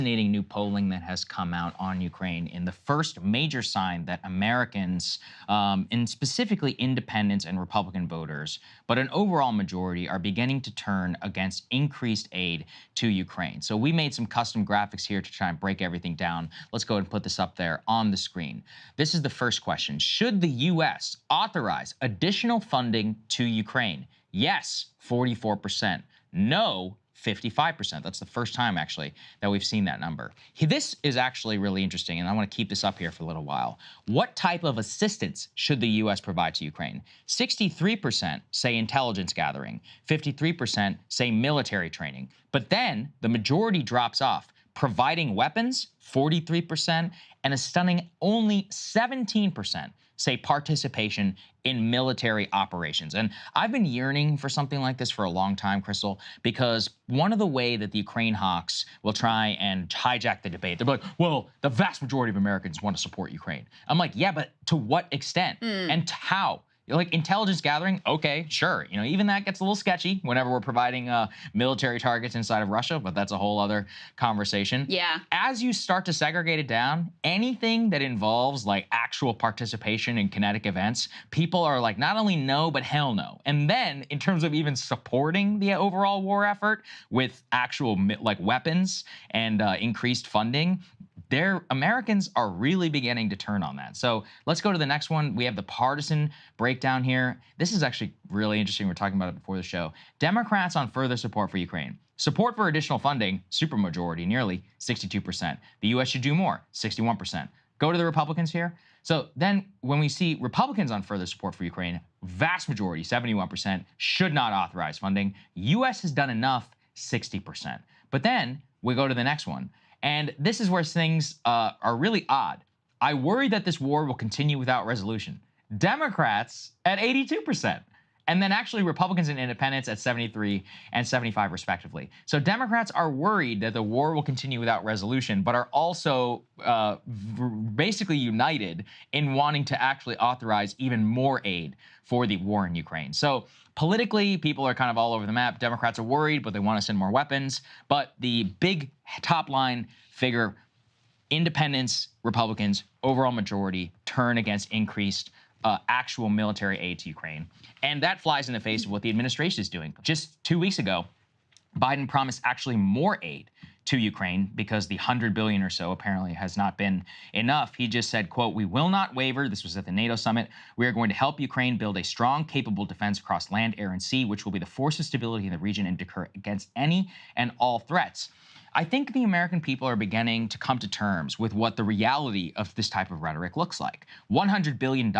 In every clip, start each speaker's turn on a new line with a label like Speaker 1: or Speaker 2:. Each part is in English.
Speaker 1: Fascinating new polling that has come out on Ukraine in the first major sign that Americans, and specifically independents and Republican voters, but an overall majority are beginning to turn against increased aid to Ukraine. So we made some custom graphics here to try and break everything down. Let's go ahead and put this up there on the screen. This is the first question. Should the U.S. authorize additional funding to Ukraine? Yes, 44%. No, 55%. That's the first time, actually, that we've seen that number. This is actually really interesting, and I want to keep this up here for a little while. What type of assistance should the U.S. provide to Ukraine? 63% say intelligence gathering. 53% say military training. But then the majority drops off. Providing weapons, 43%, and a stunning only 17% say participation in military operations. And I've been yearning for something like this for a long time, Krystal, because one of the way that the Ukraine hawks will try and hijack the debate, they're like, well, the vast majority of Americans want to support Ukraine. I'm like, yeah, but to what extent and to how? Like intelligence gathering, okay, sure. You know, even that gets a little sketchy whenever we're providing military targets inside of Russia, but that's a whole other conversation.
Speaker 2: Yeah.
Speaker 1: As you start to segregate it down, anything that involves like actual participation in kinetic events, people are like, not only no, but hell no. And then in terms of even supporting the overall war effort with actual like weapons and increased funding, Americans are really beginning to turn on that. So let's go to the next one. We have the partisan breakdown here. This is actually really interesting. We were talking about it before the show. Democrats on further support for Ukraine. Support for additional funding, supermajority, nearly 62%. The U.S. should do more, 61%. Go to the Republicans here. So then when we see Republicans on further support for Ukraine, vast majority, 71%, should not authorize funding. U.S. has done enough, 60%. But then we go to the next one. And this is where things are really odd. I worry that this war will continue without resolution. Democrats at 82%. And then actually Republicans and independents at 73 and 75 respectively. So Democrats are worried that the war will continue without resolution, but are also basically united in wanting to actually authorize even more aid for the war in Ukraine. So politically, people are kind of all over the map. Democrats are worried, but they want to send more weapons. But the big top line figure, independents, Republicans, overall majority, turn against increased actual military aid to Ukraine. And that flies in the face of what the administration is doing. Just 2 weeks ago, Biden promised actually more aid to Ukraine because the $100 billion or so apparently has not been enough. He just said, quote, "We will not waver." This was at the NATO summit. "We are going to help Ukraine build a strong, capable defense across land, air, and sea, which will be the force of stability in the region and deter against any and all threats." I think the American people are beginning to come to terms with what the reality of this type of rhetoric looks like. $100 billion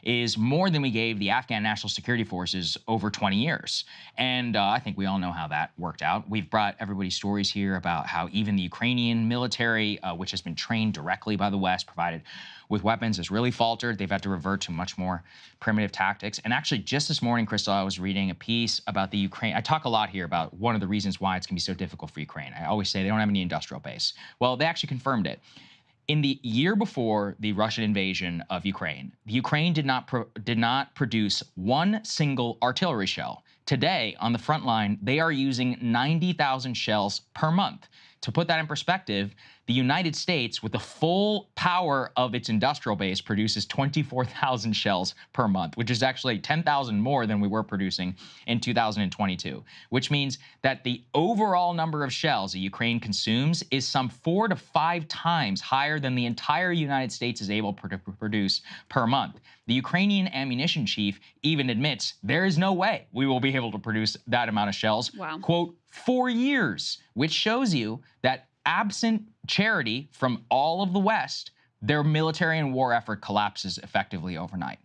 Speaker 1: is more than we gave the Afghan National Security Forces over 20 years. And I think we all know how that worked out. We've brought everybody stories here about how even the Ukrainian military, which has been trained directly by the West, provided with weapons, has really faltered. They've had to revert to much more primitive tactics. And actually, just this morning, Krystal, I was reading a piece about the Ukraine. I talk a lot here about one of the reasons why it's going to be so difficult for Ukraine. I always say they don't have any industrial base. Well, they actually confirmed it. In the year before the Russian invasion of Ukraine, the Ukraine did not produce one single artillery shell. Today, on the front line, they are using 90,000 shells per month. To put that in perspective, the United States, with the full power of its industrial base, produces 24,000 shells per month, which is actually 10,000 more than we were producing in 2022, which means that the overall number of shells that Ukraine consumes is some 4 to 5 times higher than the entire United States is able to produce per month. The Ukrainian ammunition chief even admits there is no way we will be able to produce that amount of shells, quote, for years, which shows you that absent charity from all of the West, their military and war effort collapses effectively overnight.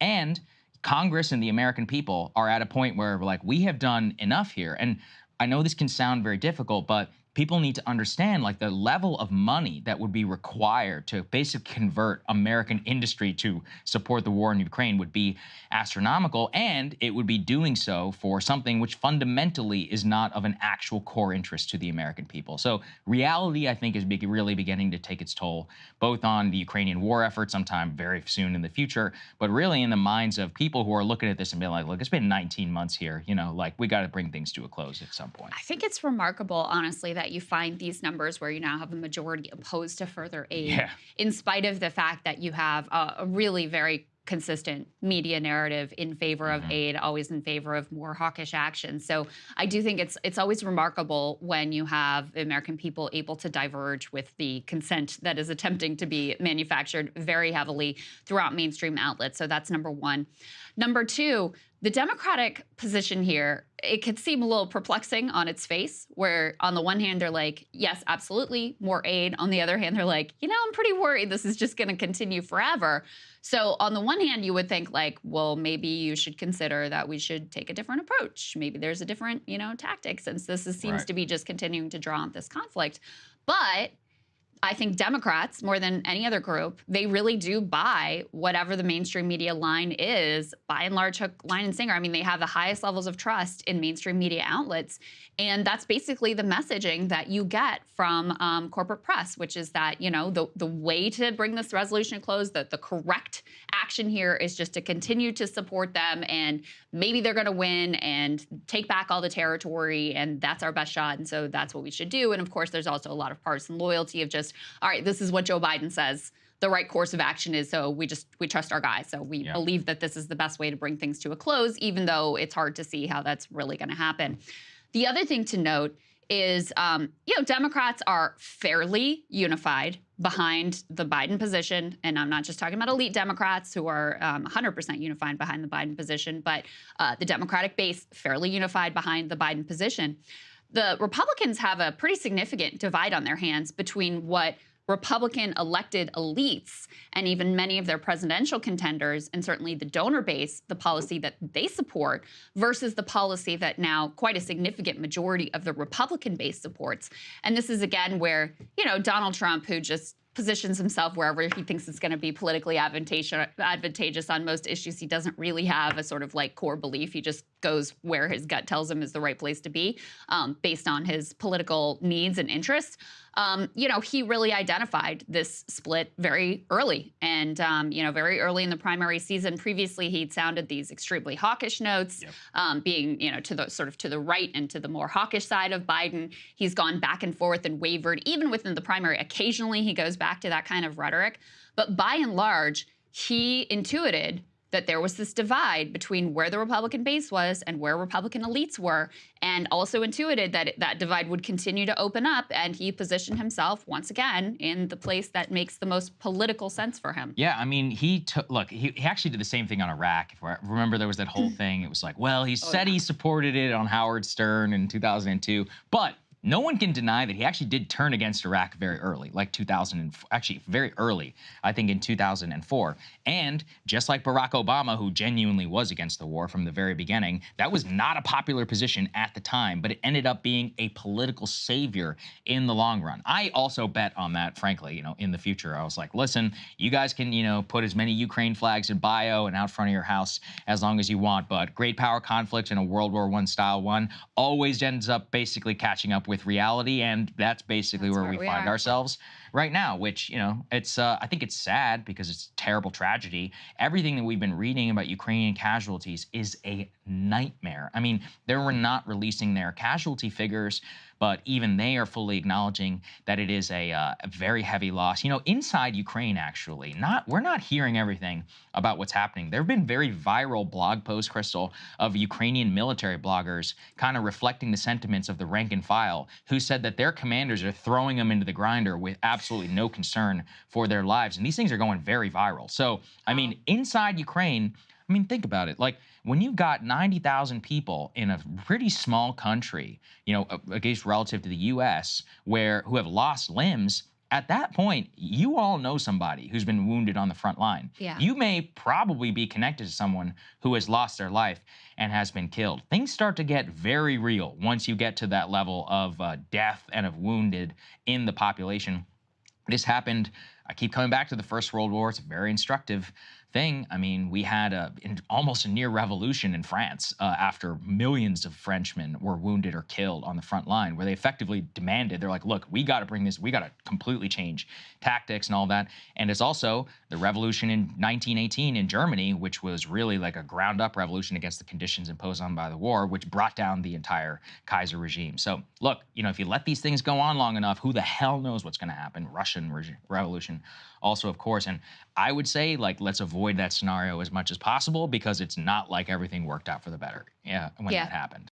Speaker 1: And Congress and the American people are at a point where we're like, we have done enough here. And I know this can sound very difficult, but people need to understand like the level of money that would be required to basically convert American industry to support the war in Ukraine would be astronomical, and it would be doing so for something which fundamentally is not of an actual core interest to the American people. So reality, I think, is really beginning to take its toll, both on the Ukrainian war effort sometime very soon in the future, but really in the minds of people who are looking at this and being like, look, it's been 19 months here, you know, like we got to bring things to a close at some point.
Speaker 2: I think it's remarkable, honestly, that that you find these numbers where you now have a majority opposed to further aid,
Speaker 1: Yeah.
Speaker 2: in spite of the fact that you have a really very consistent media narrative in favor of
Speaker 1: Mhm.
Speaker 2: aid, always in favor of more hawkish action. So I do think it's always remarkable when you have the American people able to diverge with the consent that is attempting to be manufactured very heavily throughout mainstream outlets. So that's number one. Number two, the Democratic position here, it could seem a little perplexing on its face, where on the one hand, they're like, yes, absolutely, more aid. On the other hand, they're like, I'm pretty worried this is just going to continue forever. So on the one hand, you would think like, well, maybe you should consider that we should take a different approach. Maybe there's a different, tactic, since seems
Speaker 1: Right.
Speaker 2: to be just continuing to draw out this conflict. But I think Democrats, more than any other group, they really do buy whatever the mainstream media line is, by and large, hook, line, and sinker. I mean, they have the highest levels of trust in mainstream media outlets. And that's basically the messaging that you get from corporate press, which is that, the way to bring this resolution to close, the correct action here is just to continue to support them, and maybe they're going to win and take back all the territory, and that's our best shot. And so that's what we should do. And of course, there's also a lot of partisan loyalty of just, all right, this is what Joe Biden says the right course of action is, so we trust our guy. So we believe that this is the best way to bring things to a close, even though it's hard to see how that's really going to happen. The other thing to note is, Democrats are fairly unified behind the Biden position. And I'm not just talking about elite Democrats who are 100% unified behind the Biden position, but the Democratic base fairly unified behind the Biden position. The Republicans have a pretty significant divide on their hands between what Republican elected elites and even many of their presidential contenders, and certainly the donor base, the policy that they support, versus the policy that now quite a significant majority of the Republican base supports. And this is, again, where, Donald Trump, who just positions himself wherever he thinks it's going to be politically advantageous on most issues. He doesn't really have a sort of like core belief. He just goes where his gut tells him is the right place to be, based on his political needs and interests. He really identified this split very early, and very early in the primary season. Previously, he'd sounded these extremely hawkish notes, being to the right and to the more hawkish side of Biden. He's gone back and forth and wavered, even within the primary. Occasionally, he goes back to that kind of rhetoric, but by and large, he intuited that there was this divide between where the Republican base was and where Republican elites were, and also intuited that that divide would continue to open up, and he positioned himself once again in the place that makes the most political sense for him.
Speaker 1: Yeah, I mean, he actually did the same thing on Iraq. If I remember, there was that whole thing. It was like, well, he said he supported it on Howard Stern in 2002, but no one can deny that he actually did turn against Iraq very early, like 2000, actually very early, I think in 2004. And just like Barack Obama, who genuinely was against the war from the very beginning, that was not a popular position at the time, but it ended up being a political savior in the long run. I also bet on that, frankly, in the future. I was like, listen, you guys can, put as many Ukraine flags in bio and out front of your house as long as you want, but great power conflict in a World War I style one always ends up basically catching up with reality, and that's basically where we find ourselves right now, which, it's I think it's sad because it's a terrible tragedy. Everything that we've been reading about Ukrainian casualties is a nightmare. I mean, they were not releasing their casualty figures, but even they are fully acknowledging that it is a very heavy loss. Inside Ukraine, actually, we're not hearing everything about what's happening. There have been very viral blog posts, Krystal, of Ukrainian military bloggers kind of reflecting the sentiments of the rank and file, who said that their commanders are throwing them into the grinder with absolutely no concern for their lives. And these things are going very viral. So, I mean, inside Ukraine, think about it. Like, when you've got 90,000 people in a pretty small country, against relative to the U.S., who have lost limbs, at that point, you all know somebody who's been wounded on the front line.
Speaker 2: Yeah.
Speaker 1: You may probably be connected to someone who has lost their life and has been killed. Things start to get very real once you get to that level of death and of wounded in the population. This happened I keep coming back to the First World War. It's a very instructive thing. I mean, we had almost a near revolution in France after millions of Frenchmen were wounded or killed on the front line, where they effectively demanded, they're like, look, we got to bring this, we got to completely change tactics and all that. And it's also the revolution in 1918 in Germany, which was really like a ground up revolution against the conditions imposed on by the war, which brought down the entire Kaiser regime. So look, if you let these things go on long enough, who the hell knows what's going to happen? Russian revolution also, of course. And I would say, like, let's avoid that scenario as much as possible, because it's not like everything worked out for the better, yeah, when
Speaker 2: Yeah.
Speaker 1: that happened.